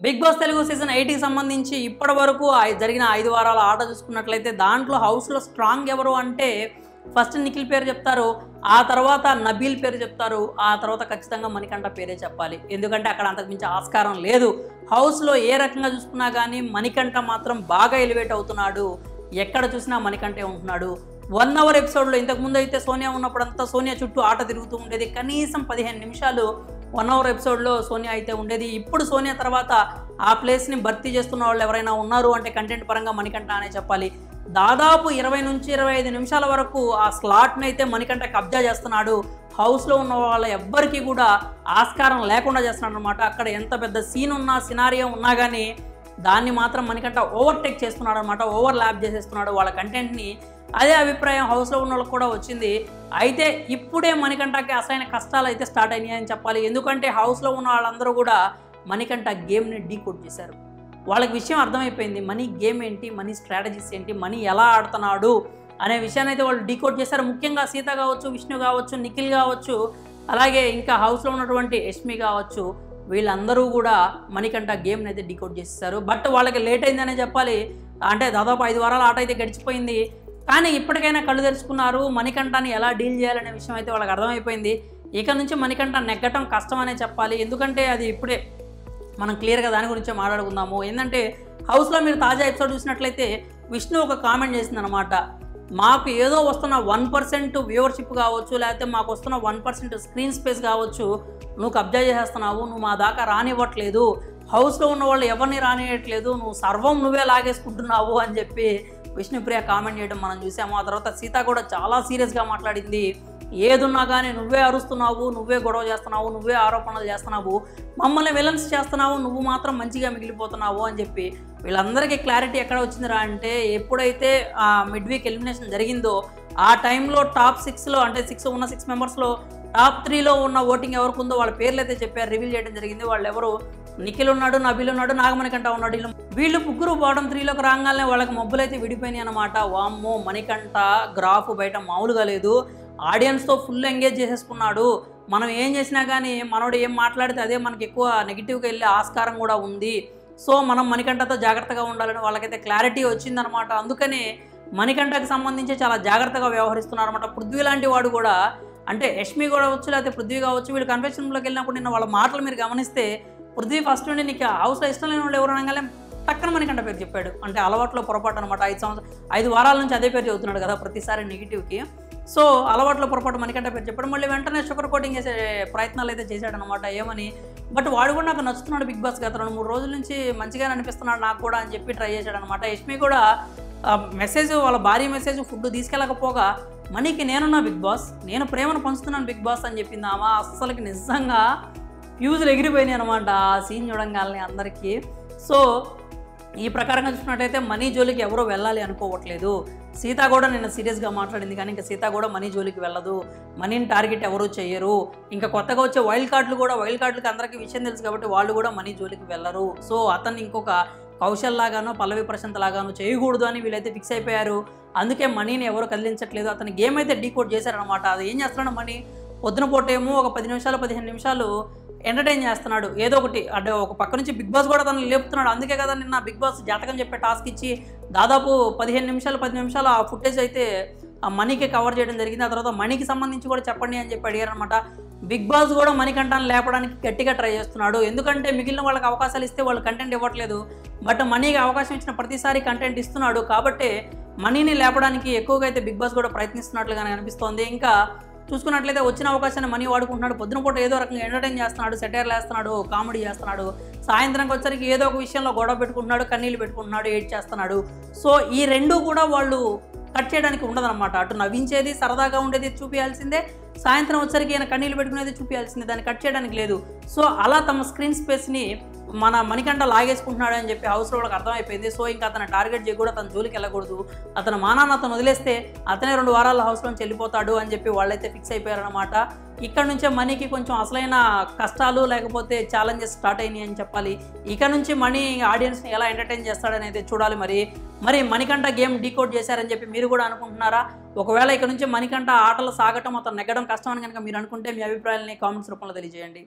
Big boss Telugu season 8కి సంబంధించి ఇప్పటివరకు జరిగిన 5 వారాల ఆట చూసుకున్నట్లయితే దాంట్లో హౌస్లో స్ట్రాంగ్ ఎవరు అంటే ఫస్ట్ నిఖిల్ పేరు చెప్తారు, ఆ తర్వాత నబీల్ పేరు చెప్తారు, ఆ తర్వాత ఖచ్చితంగా మణికంఠ పేరే చెప్పాలి. ఎందుకంటే అక్కడ అంతకుమించి ఆస్కారం లేదు. హౌస్లో ఏ రకంగా చూసుకున్నా కానీ మణికంఠ మాత్రం బాగా ఎలివేట్ అవుతున్నాడు. ఎక్కడ చూసినా మణికంఠే ఉంటున్నాడు. 1 అవర్ ఎపిసోడ్లో ఇంతకుముందు అయితే సోనియా ఉన్నప్పుడంతా సోనియా చుట్టూ ఆట తిరుగుతూ ఉండేది. కనీసం 15 నిమిషాలు 1 అవర్ ఎపిసోడ్లో సోనియా అయితే ఉండేది. ఇప్పుడు సోనియా తర్వాత ఆ ప్లేస్ని భర్తీ చేస్తున్న వాళ్ళు ఎవరైనా ఉన్నారు అంటే కంటెంట్ పరంగా మణికంఠ అనే చెప్పాలి. దాదాపు 20 నుంచి 25 నిమిషాల వరకు ఆ స్లాట్ని అయితే మణికంఠ కబ్జా చేస్తున్నాడు. హౌస్లో ఉన్న వాళ్ళ ఎవ్వరికీ కూడా ఆస్కారం లేకుండా చేస్తున్నాడు అనమాట. అక్కడ ఎంత పెద్ద సీన్ ఉన్నా సినారియో ఉన్నా కానీ దాన్ని మాత్రం మణికంఠ ఓవర్టేక్ చేస్తున్నాడు అనమాట. ఓవర్ ల్యాప్ చేసేస్తున్నాడు వాళ్ళ కంటెంట్ని. అదే అభిప్రాయం హౌస్లో ఉన్న వాళ్ళకి కూడా వచ్చింది. అయితే ఇప్పుడే మణికంఠకి అసలైన కష్టాలు అయితే స్టార్ట్ అయినాయి అని చెప్పాలి. ఎందుకంటే హౌస్లో ఉన్న వాళ్ళందరూ కూడా మణికంఠ గేమ్ని డీకోడ్ చేశారు. వాళ్ళకి విషయం అర్థమైపోయింది. మనీ గేమ్ ఏంటి, మనీ స్ట్రాటజీస్ ఏంటి, మనీ ఎలా ఆడుతున్నాడు అనే విషయాన్ని అయితే వాళ్ళు డీకోడ్ చేశారు. ముఖ్యంగా సీత కావచ్చు, విష్ణు కావచ్చు, నిఖిల్ కావచ్చు, అలాగే ఇంకా హౌస్లో ఉన్నటువంటి యష్మి కావచ్చు, వీళ్ళందరూ కూడా మణికంఠ గేమ్ని అయితే డీకోడ్ చేసేసారు. బట్ వాళ్ళకి లేట్ అయిందనే చెప్పాలి. అంటే దాదాపు 5 వారాల ఆట అయితే గడిచిపోయింది. కానీ ఇప్పటికైనా కళ్ళు తెరుచుకున్నారు. మణికంఠని ఎలా డీల్ చేయాలనే విషయం అయితే వాళ్ళకి అర్థమైపోయింది. ఇక నుంచి మణికంఠ నెగ్గటం కష్టం అనే చెప్పాలి. ఎందుకంటే అది ఇప్పుడే మనం క్లియర్గా దాని గురించే మాట్లాడుకుందాము. ఏంటంటే హౌస్లో మీరు తాజా ఎపిసోడ్ చూసినట్లయితే విష్ణు ఒక కామెంట్ చేసిందనమాట. మాకు ఏదో వస్తున్న 1% వ్యూవర్షిప్ కావచ్చు, లేకపోతే మాకు వస్తున్న 1% స్క్రీన్ స్పేస్ కావచ్చు, నువ్వు కబ్జా చేసేస్తున్నావు, నువ్వు మా దాకా రానివ్వట్లేదు, హౌస్లో ఉన్న వాళ్ళు ఎవరిని రానివ్వట్లేదు, నువ్వు సర్వం నువ్వే లాగేసుకుంటున్నావు అని చెప్పి విష్ణుప్రియ కామెంట్ చేయడం మనం చూసాము. ఆ తర్వాత సీత కూడా చాలా సీరియస్గా మాట్లాడింది. ఏదున్నా కానీ నువ్వే అరుస్తున్నావు, నువ్వే గొడవ చేస్తున్నావు, నువ్వే ఆరోపణలు చేస్తున్నావు, మమ్మల్ని విలన్స్ చేస్తున్నావు, నువ్వు మాత్రం మంచిగా మిగిలిపోతున్నావు అని చెప్పి వీళ్ళందరికీ క్లారిటీ ఎక్కడ వచ్చిందిరా అంటే ఎప్పుడైతే మిడ్ వీక్ ఎలిమినేషన్ జరిగిందో ఆ టైంలో టాప్ 6లో అంటే 6 మెంబర్స్లో టాప్ 3లో ఉన్న ఓటింగ్ ఎవరికి ఉందో వాళ్ళ పేర్లు అయితే చెప్పారు, రివీల్ చేయడం జరిగింది. వాళ్ళు ఎవరు, నిఖిల్ ఉన్నాడు, నబీల్ ఉన్నాడు, నాగమణికంఠ ఉన్నాడు. వీళ్ళు ముగ్గురు బాటం 3లోకి రాగానే వాళ్ళకి మబ్బులైతే విడిపోయినాయి అనమాట. వామ్మో, మణికంఠ గ్రాఫ్ బయట మామూలుగా లేదు. ఆడియన్స్తో ఫుల్ ఎంగేజ్ చేసేసుకున్నాడు. మనం ఏం చేసినా కానీ మనోడు ఏం మాట్లాడితే అదే మనకి ఎక్కువ నెగిటివ్గా వెళ్ళే ఆస్కారం కూడా ఉంది. సో మనం మణికంఠతో జాగ్రత్తగా ఉండాలని వాళ్ళకైతే క్లారిటీ వచ్చిందనమాట. అందుకనే మణికంఠకి సంబంధించి చాలా జాగ్రత్తగా వ్యవహరిస్తున్నారు అనమాట. పృథ్వీ లాంటి వాడు కూడా, అంటే యష్మి కూడా వచ్చు, లేకపోతే పృథ్వీ కావచ్చు, వీళ్ళు కన్వెన్షన్లోకి వెళ్ళినప్పుడు నిన్న వాళ్ళ మాటలు మీరు గమనిస్తే పృథ్వీ ఫస్ట్ నుండి నీకు హౌస్లో ఇష్టం లేని వాళ్ళు ఎవరు అనగానే టక్కన మణికంఠ పేరు చెప్పాడు. అంటే అలవాట్లో పొరపాటు అనమాట. 5 వారాల నుంచి అదే పేరు చెబుతున్నాడు కదా ప్రతిసారి నెగిటివ్కి. సో అలవాట్లో పొరపాటు మణికంఠ పేరు చెప్పాడు. మళ్ళీ వెంటనే షుగర్ కోటింగ్ చేసే ప్రయత్నాలు అయితే చేశాడనమాట. ఏమని, బట్ వాడు కూడా నాకు నచ్చుతున్నాడు బిగ్ బాస్ గత 2-3 రోజుల నుంచి మంచిగానే అనిపిస్తున్నాడు నాకు కూడా అని చెప్పి ట్రై చేశాడనమాట. యష్మి కూడా మెసేజ్, వాళ్ళ భారీ మెసేజ్ ఫుడ్ తీసుకెళ్ళకపోగా మనీకి నేనున్నా బిగ్ బాస్, నేను ప్రేమను పంచుతున్నాను బిగ్ బాస్ అని చెప్పింది ఆమె. అస్సలకి నిజంగా ఫ్యూజులు ఎగిరిపోయినాయి అనమాట ఆ సీన్ చూడంగానే అందరికీ. సో ఈ ప్రకారంగా చూసినట్టయితే మనీ జోలికి ఎవరో వెళ్ళాలి అనుకోవట్లేదు. సీత కూడా నిన్న సీరియస్గా మాట్లాడింది, కానీ ఇంకా సీత కూడా మనీ జోలికి వెళ్ళదు. మనీని టార్గెట్ ఎవరూ చేయరు. ఇంకా కొత్తగా వచ్చే వైల్డ్ కార్డులకి అందరికీ విషయం తెలుసు కాబట్టి వాళ్ళు కూడా మనీ జోలికి వెళ్ళరు. సో అతన్ని ఇంకొక కౌశల్ లాగానో పల్లవి ప్రశాంత్ లాగానో చేయకూడదు అని వీళ్ళైతే ఫిక్స్ అయిపోయారు. అందుకే మనీని ఎవరు కదిలించట్లేదు. అతని గేమ్ అయితే డీకోడ్ చేశారనమాట. అది ఏం చేస్తున్నాడు మనీ, పొద్దున పూటేమో ఒక 10 నిమిషాలు 15 నిమిషాలు ఎంటర్టైన్ చేస్తున్నాడు ఏదో ఒకటి. అంటే ఒక పక్క నుంచి బిగ్ బాస్ కూడా తనని లేపుతున్నాడు. అందుకే కదా నిన్న బిగ్ బాస్ జాతకం చెప్పే టాస్క్ ఇచ్చి దాదాపు 15 నిమిషాలు 10 నిమిషాలు ఆ ఫుటేజ్ అయితే ఆ మనీకి కవర్ చేయడం జరిగింది. ఆ తర్వాత మనీకి సంబంధించి కూడా చెప్పండి అని చెప్పి అడిగారనమాట. బిగ్ బాస్ కూడా మణికంఠని లేపడానికి గట్టిగా ట్రై చేస్తున్నాడు. ఎందుకంటే మిగిలిన వాళ్ళకి అవకాశాలు ఇస్తే వాళ్ళు కంటెంట్ ఇవ్వట్లేదు. బట్ మనీకి అవకాశం ఇచ్చిన ప్రతిసారి కంటెంట్ ఇస్తున్నాడు. కాబట్టి మనీని లేపడానికి ఎక్కువగా అయితే బిగ్ బాస్ కూడా ప్రయత్నిస్తున్నట్లుగానే అనిపిస్తోంది. ఇంకా చూసుకున్నట్లయితే వచ్చిన అవకాశాన్ని మనీ వాడుకుంటున్నాడు. పొద్దున పూట ఏదో రకంగా ఎంటర్టైన్ చేస్తున్నాడు, సెటైర్లు వేస్తున్నాడు, కామెడీ చేస్తున్నాడు. సాయంత్రంకి వచ్చరికి ఏదో ఒక విషయంలో గొడవ పెట్టుకుంటున్నాడు, కన్నీళ్ళు పెట్టుకుంటున్నాడు, ఏడ్ చేస్తున్నాడు. సో ఈ రెండు కూడా వాళ్ళు కట్ చేయడానికి ఉండదన్నమాట. అటు నవ్వించేది, సరదాగా ఉండేది చూపించాల్సిందే, సాయంత్రం వచ్చరికి ఈయన కన్నీళ్ళు పెట్టుకునేది చూపించాల్సిందే, దాన్ని కట్ చేయడానికి లేదు. సో అలా తమ స్క్రీన్ స్పేస్ని మణికంఠ లాగేసుకుంటున్నాడు అని చెప్పి హౌస్లో వాళ్ళకి అర్థమైపోయింది. సో ఇంకా అతను టార్గెట్ చేయకూడదు, అతను జోలికి వెళ్ళకూడదు, అతను మానాన్ని అతను వదిలేస్తే అతనే 2 వారాల హౌస్లోంచి వెళ్ళిపోతాడు అని చెప్పి వాళ్ళైతే ఫిక్స్ అయిపోయారనమాట. ఇక్కడ నుంచే మనీకి కొంచెం అసలైన కష్టాలు లేకపోతే ఛాలెంజెస్ స్టార్ట్ అయినాయి అని చెప్పాలి. ఇక నుంచి మనీ ఆడియన్స్ని ఎలా ఎంటర్టైన్ చేస్తాడని అయితే చూడాలి. మరి మణికంఠ గేమ్ డీకోడ్ చేశారని చెప్పి మీరు కూడా అనుకుంటున్నారా? ఒకవేళ ఇక నుంచి మణికంఠ ఆటలు సాగటం, అతను నెగ్గడం కష్టం అని కనుక మీరు అనుకుంటే మీ అభిప్రాయాలని కామెంట్స్ రూపంలో తెలియజేయండి.